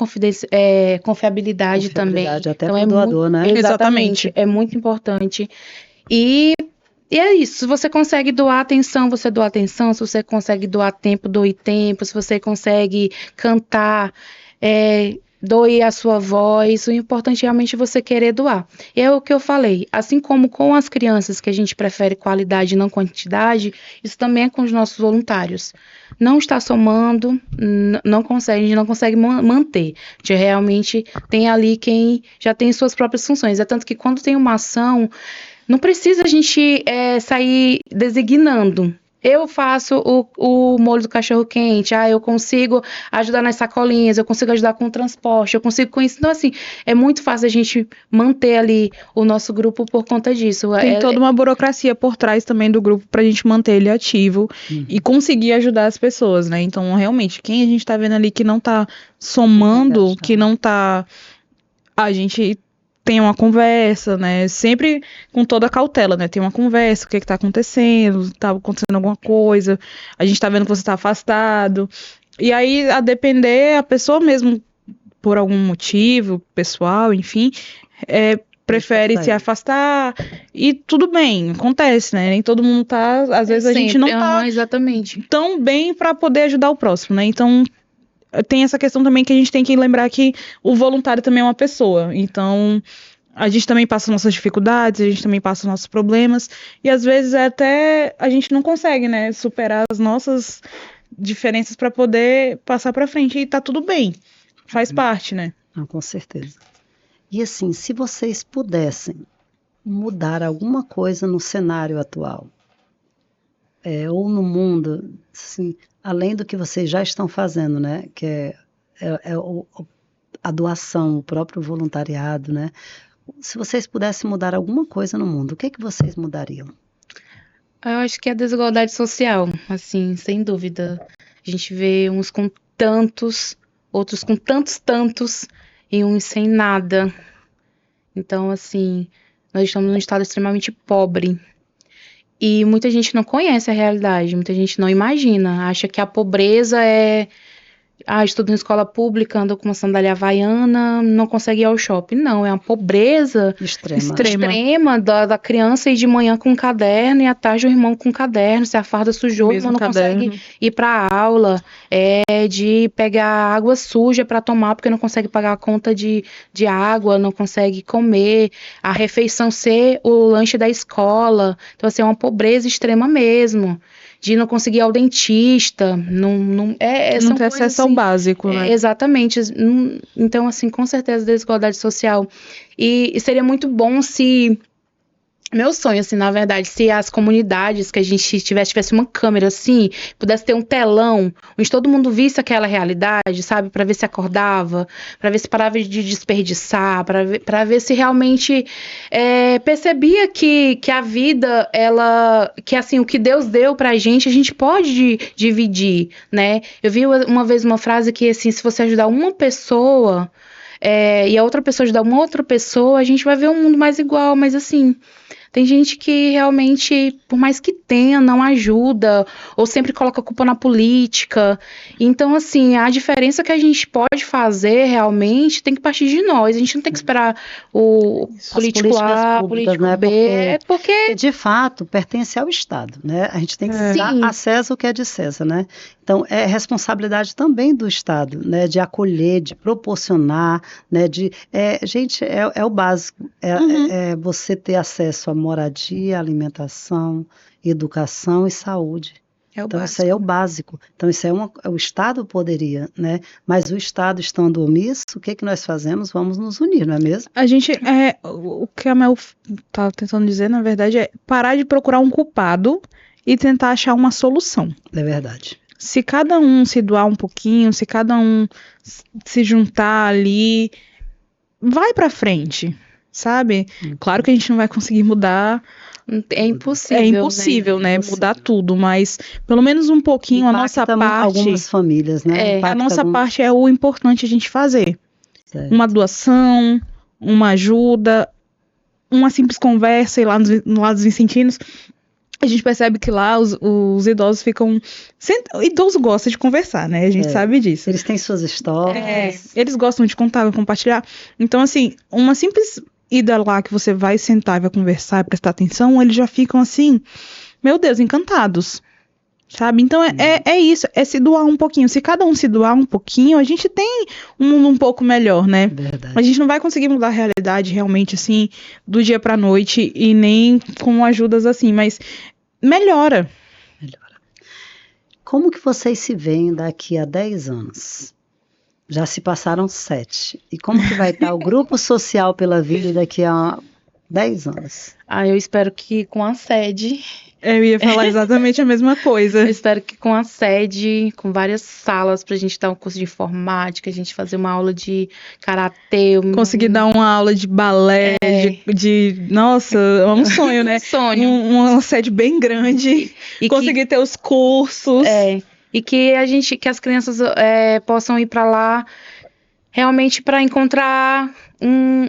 confiabilidade também. Até então, pro doador, né? Exatamente. É muito importante. E é isso. Se você consegue doar atenção, você doa atenção. Se você consegue doar tempo, doe tempo. Se você consegue cantar, doe a sua voz. O importante é realmente você querer doar. E é o que eu falei. Assim como com as crianças, que a gente prefere qualidade e não quantidade, isso também é com os nossos voluntários. Não está somando, a gente não consegue manter. A gente realmente tem ali quem já tem suas próprias funções. É tanto que quando tem uma ação, não precisa a gente sair designando. Eu faço o molho do cachorro-quente, eu consigo ajudar nas sacolinhas, eu consigo ajudar com o transporte, eu consigo com isso. Então, assim, é muito fácil a gente manter ali o nosso grupo por conta disso. Tem toda uma burocracia por trás também do grupo pra gente manter ele ativo e conseguir ajudar as pessoas, né? Então, realmente, quem a gente tá vendo ali que não tá somando, que não tá... A gente... tem uma conversa, né? Sempre com toda a cautela, né? Tem uma conversa, o que tá acontecendo, tá acontecendo alguma coisa, a gente tá vendo que você tá afastado. E aí, a depender, a pessoa mesmo, por algum motivo pessoal, enfim, prefere se afastar e tudo bem, acontece, né? Nem todo mundo tá, às vezes a gente não tá tão bem para poder ajudar o próximo, né? Então, tem essa questão também que a gente tem que lembrar que o voluntário também é uma pessoa. Então, a gente também passa nossas dificuldades, a gente também passa nossos problemas. E às vezes até a gente não consegue, né, superar as nossas diferenças para poder passar para frente. E tá tudo bem. Faz parte, né? Com certeza. E assim, se vocês pudessem mudar alguma coisa no cenário atual, ou no mundo, assim, além do que vocês já estão fazendo, né? Que é a doação, o próprio voluntariado, né? Se vocês pudessem mudar alguma coisa no mundo, o que vocês mudariam? Eu acho que é a desigualdade social, assim, sem dúvida. A gente vê uns com tantos, outros com tantos, e uns sem nada. Então, assim, nós estamos num estado extremamente pobre. E muita gente não conhece a realidade, muita gente não imagina, acha que a pobreza é... estudo em escola pública, anda com uma sandália havaiana, não consegue ir ao shopping. Não, é uma pobreza extrema da criança ir de manhã com um caderno e à tarde o irmão com um caderno, se a farda sujou, o irmão não consegue ir para a aula, de pegar água suja para tomar porque não consegue pagar a conta de água, não consegue comer, a refeição ser o lanche da escola. Então, assim, é uma pobreza extrema mesmo. De não conseguir ir ao dentista, não ter acesso ao básico, né? Exatamente. Então, assim, com certeza, desigualdade social. E seria muito bom se Meu sonho, assim, na verdade, se as comunidades que a gente tivesse uma câmera assim, pudesse ter um telão, onde todo mundo visse aquela realidade, sabe? Para ver se acordava, para ver se parava de desperdiçar, para ver se realmente percebia que a vida, que assim, o que Deus deu pra gente, a gente pode dividir, né? Eu vi uma vez uma frase que, assim, se você ajudar uma pessoa, e a outra pessoa ajudar uma outra pessoa, a gente vai ver um mundo mais igual, mas assim. Tem gente que realmente, por mais que tenha, não ajuda, ou sempre coloca a culpa na política. Então, assim, a diferença que a gente pode fazer realmente tem que partir de nós. A gente não tem que esperar o político A, o político B. Porque, de fato, pertence ao Estado, né? A gente tem que dar a César o que é de César, né? Então, é responsabilidade também do Estado, né? De acolher, de proporcionar, né? Gente, é o básico. É você ter acesso a moradia, alimentação, educação e saúde. Então, isso aí é o básico. Então, isso aí o Estado poderia, né? Mas o Estado estando omisso, o que nós fazemos? Vamos nos unir, não é mesmo? A gente, o que a Mel tá tentando dizer, na verdade, é parar de procurar um culpado e tentar achar uma solução. É verdade. Se cada um se doar um pouquinho, se cada um se juntar ali, vai pra frente, sabe? Claro que a gente não vai conseguir mudar. É impossível. É impossível, né? Mudar tudo, mas pelo menos um pouquinho a nossa parte. Algumas famílias, né? A nossa parte é o importante a gente fazer. Certo. Uma doação, uma ajuda, uma simples conversa, ir lá no lado dos Vicentinos. A gente percebe que lá os idosos ficam... O idoso gosta de conversar, né? A gente sabe disso. Eles têm suas histórias. Eles gostam de contar, compartilhar. Então, assim, uma simples ida lá que você vai sentar, vai conversar, prestar atenção, eles já ficam assim, meu Deus, encantados. Sabe? Então, é isso, é se doar um pouquinho. Se cada um se doar um pouquinho, a gente tem um mundo um pouco melhor, né? Verdade. A gente não vai conseguir mudar a realidade realmente, assim, do dia pra noite e nem com ajudas assim, mas melhora. Como que vocês se veem daqui a 10 anos? Já se passaram 7. E como que vai estar o Grupo Social pela Vida daqui a 10 anos? Eu espero que com a sede... Eu ia falar exatamente a mesma coisa. Eu espero que com a sede, com várias salas pra gente dar um curso de informática, a gente fazer uma aula de karatê. Conseguir dar uma aula de balé, Nossa, é um sonho, né? Sonho. Uma sede bem grande. E conseguir ter os cursos. E que as crianças possam ir pra lá realmente para encontrar um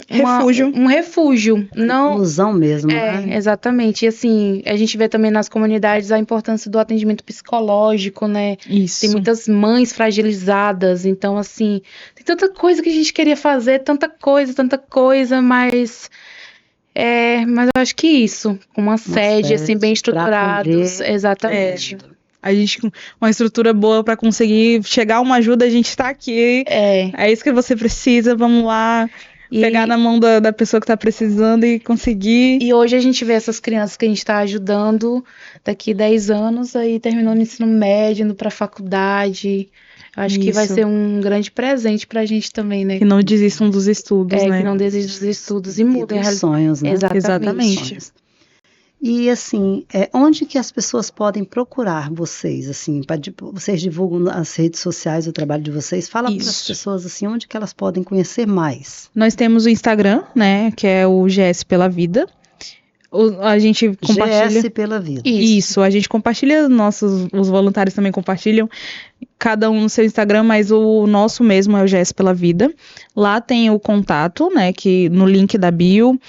refúgio. Não, inclusão mesmo, né? Exatamente. E assim, a gente vê também nas comunidades a importância do atendimento psicológico, né? Isso. Tem muitas mães fragilizadas, então assim, tem tanta coisa que a gente queria fazer, tanta coisa, mas eu acho que isso, com uma sede assim bem estruturados, exatamente. A gente com uma estrutura boa para conseguir chegar a uma ajuda, a gente está aqui. É isso que você precisa, vamos lá. Pegar na mão da pessoa que está precisando e conseguir. E hoje a gente vê essas crianças que a gente está ajudando daqui 10 anos, aí terminando o ensino médio, indo para a faculdade. Eu acho que vai ser um grande presente para a gente também, né? Que não desistam dos estudos, né? Que não desistam dos estudos e mudem os sonhos, né? Exatamente. E assim, onde que as pessoas podem procurar vocês? Assim, vocês divulgam nas redes sociais o trabalho de vocês? Fala para as pessoas assim, onde que elas podem conhecer mais? Nós temos o Instagram, né, que é o GS Pela Vida. A gente compartilha. GS Pela Vida. Isso, a gente compartilha, os voluntários também compartilham, cada um no seu Instagram, mas o nosso mesmo é o GS Pela Vida. Lá tem o contato, né, que no link da bio.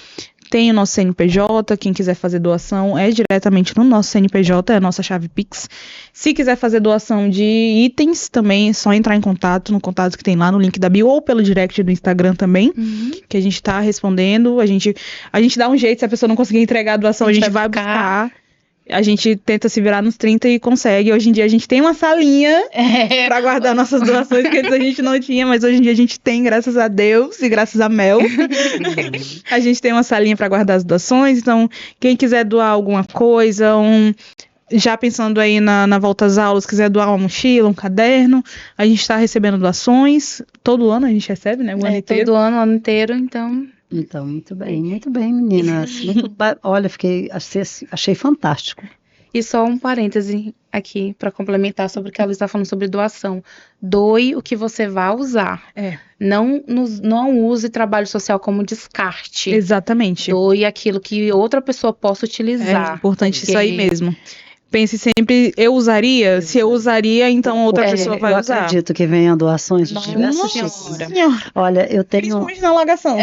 Tem o nosso CNPJ, quem quiser fazer doação é diretamente no nosso CNPJ, é a nossa chave Pix. Se quiser fazer doação de itens, também é só entrar em contato, no contato que tem lá no link da bio, ou pelo direct do Instagram também, que a gente tá respondendo. A gente dá um jeito, se a pessoa não conseguir entregar a doação, a gente vai buscar. A gente tenta se virar nos 30 e consegue. Hoje em dia a gente tem uma salinha para guardar nossas doações, que antes a gente não tinha, mas hoje em dia a gente tem, graças a Deus e graças a Mel. A gente tem uma salinha para guardar as doações, então quem quiser doar alguma coisa, já pensando aí na volta às aulas, quiser doar uma mochila, um caderno, a gente está recebendo doações. Todo ano a gente recebe, né? O ano inteiro. Todo ano inteiro, então... Então, muito bem, meninas. Olha, achei fantástico. E só um parêntese aqui para complementar sobre o que a Luísa está falando sobre doação. Doe o que você vai usar. Não use trabalho social como descarte. Exatamente. Doe aquilo que outra pessoa possa utilizar. É importante isso aí mesmo. Pense sempre, eu usaria? Se eu usaria, então outra pessoa vai usar. Eu acredito que venham doações de diversos tipos. Olha, eu tenho... Principalmente na alagação.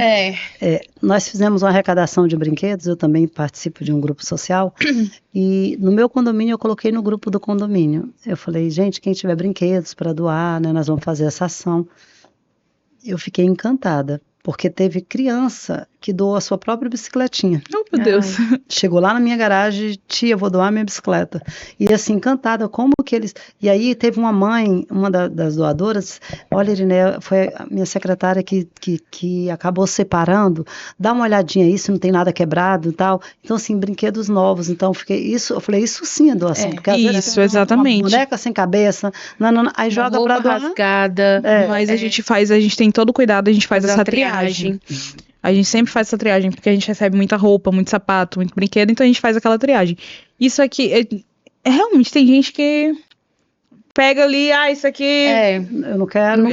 Nós fizemos uma arrecadação de brinquedos, eu também participo de um grupo social, e no meu condomínio eu coloquei no grupo do condomínio. Eu falei, gente, quem tiver brinquedos para doar, né, nós vamos fazer essa ação. Eu fiquei encantada, porque teve criança que doou a sua própria bicicletinha. Oh, meu Deus. Chegou lá na minha garagem, tia, vou doar minha bicicleta. E assim, encantada, como que eles... E aí teve uma mãe, das doadoras, olha, Iriné, foi a minha secretária que acabou separando, dá uma olhadinha aí, se não tem nada quebrado e tal. Então, assim, brinquedos novos. Então, eu falei, isso sim é doação. Porque às vezes exatamente. Uma boneca sem cabeça, aí joga pra doar. Rasgada. Mas a gente tem todo cuidado, a gente faz essa triagem. A gente sempre faz essa triagem, porque a gente recebe muita roupa, muito sapato, muito brinquedo, então a gente faz aquela triagem. Isso aqui, realmente tem gente que pega ali, isso aqui... eu não quero,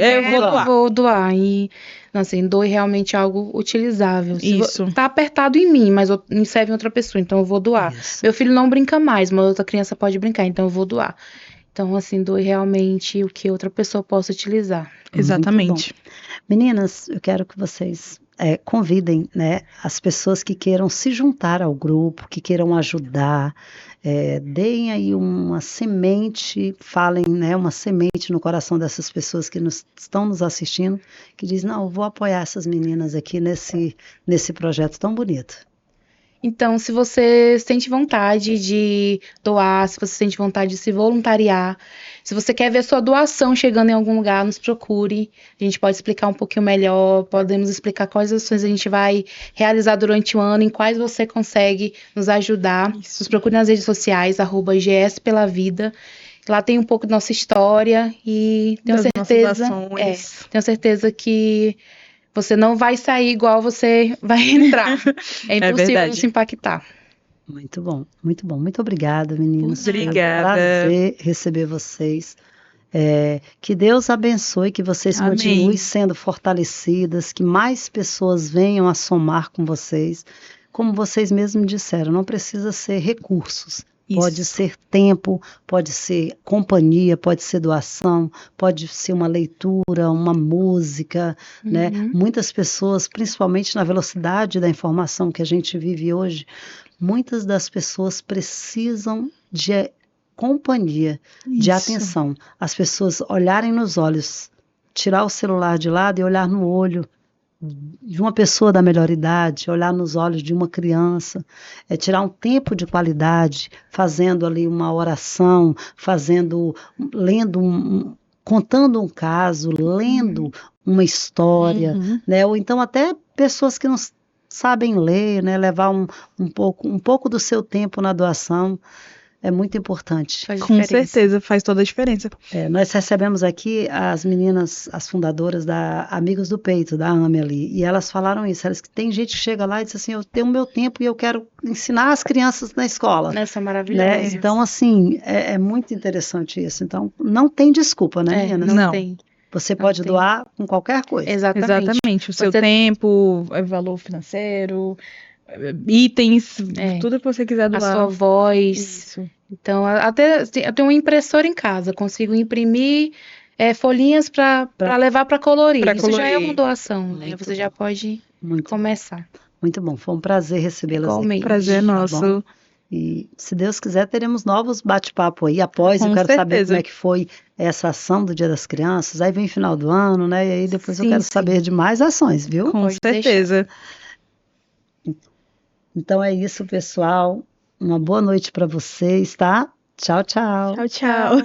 vou doar. E, assim, doe realmente algo utilizável. Isso. Tá apertado em mim, mas serve em outra pessoa, então eu vou doar. Isso. Meu filho não brinca mais, mas outra criança pode brincar, então eu vou doar. Então, assim, doe realmente o que outra pessoa possa utilizar. Exatamente. Meninas, eu quero que vocês convidem, né, as pessoas que queiram se juntar ao grupo, que queiram ajudar, deem aí uma semente, falem, né, uma semente no coração dessas pessoas que estão nos assistindo, que diz, não, eu vou apoiar essas meninas aqui nesse projeto tão bonito. Então, se você sente vontade de doar, se você sente vontade de se voluntariar, se você quer ver sua doação chegando em algum lugar, nos procure. A gente pode explicar um pouquinho melhor, podemos explicar quais ações a gente vai realizar durante o ano, em quais você consegue nos ajudar. Nos procure nas redes sociais, @GS pela Vida. Lá tem um pouco da nossa história e tenho certeza que você não vai sair igual você vai entrar. É impossível não se impactar. Muito bom, muito bom. Muito obrigada, meninas. Obrigada. Foi um prazer receber vocês. Que Deus abençoe, que vocês continuem sendo fortalecidas, que mais pessoas venham a somar com vocês. Como vocês mesmos disseram, não precisa ser recursos. Isso. Pode ser tempo, pode ser companhia, pode ser doação, pode ser uma leitura, uma música, né? Muitas pessoas, principalmente na velocidade da informação que a gente vive hoje, muitas das pessoas precisam de companhia, de atenção. As pessoas olharem nos olhos, tirar o celular de lado e olhar no olho de uma pessoa da melhor idade, olhar nos olhos de uma criança, tirar um tempo de qualidade, fazendo ali uma oração, contando um caso, lendo uma história, né? Ou então até pessoas que não sabem ler, né? Levar um pouco do seu tempo na doação. É muito importante. Com certeza, faz toda a diferença. Nós recebemos aqui as meninas, as fundadoras da Amigos do Peito, da Amelie, e elas falaram isso. Elas que tem gente que chega lá e diz assim, eu tenho o meu tempo e eu quero ensinar as crianças na escola. Essa é maravilhosa. Então, assim, é muito interessante isso. Então, não tem desculpa, né, meninas? Não tem. Você pode doar com qualquer coisa. Exatamente. O seu tempo, valor financeiro, itens, tudo que você quiser doar. A sua voz. Isso. Então, até eu tenho uma impressora em casa, consigo imprimir folhinhas para levar para colorir. Isso já é uma doação, né? Você já pode começar. Muito bom, foi um prazer recebê-las aqui. Prazer nosso. Tá, e se Deus quiser, teremos novos bate-papo aí após. Eu quero saber como é que foi essa ação do Dia das Crianças. Aí vem final do ano, né? E aí depois eu quero saber de mais ações, viu? Com certeza. Então é isso, pessoal. Uma boa noite para vocês, tá? Tchau, tchau. Tchau, tchau.